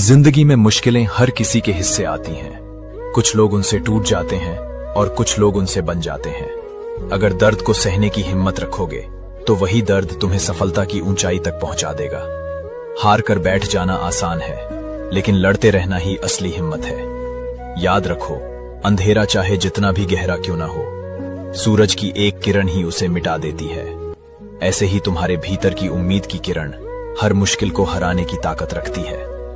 जिंदगी में मुश्किलें हर किसी के हिस्से आती हैं। कुछ लोग उनसे टूट जाते हैं और कुछ लोग उनसे बन जाते हैं। अगर दर्द को सहने की हिम्मत रखोगे तो वही दर्द तुम्हें सफलता की ऊंचाई तक पहुंचा देगा। हार कर बैठ जाना आसान है, लेकिन लड़ते रहना ही असली हिम्मत है। याद रखो, अंधेरा चाहे जितना भी गहरा क्यों ना हो, सूरज की एक किरण ही उसे मिटा देती है। ऐसे ही तुम्हारे भीतर की उम्मीद की किरण हर मुश्किल को हराने की ताकत रखती है।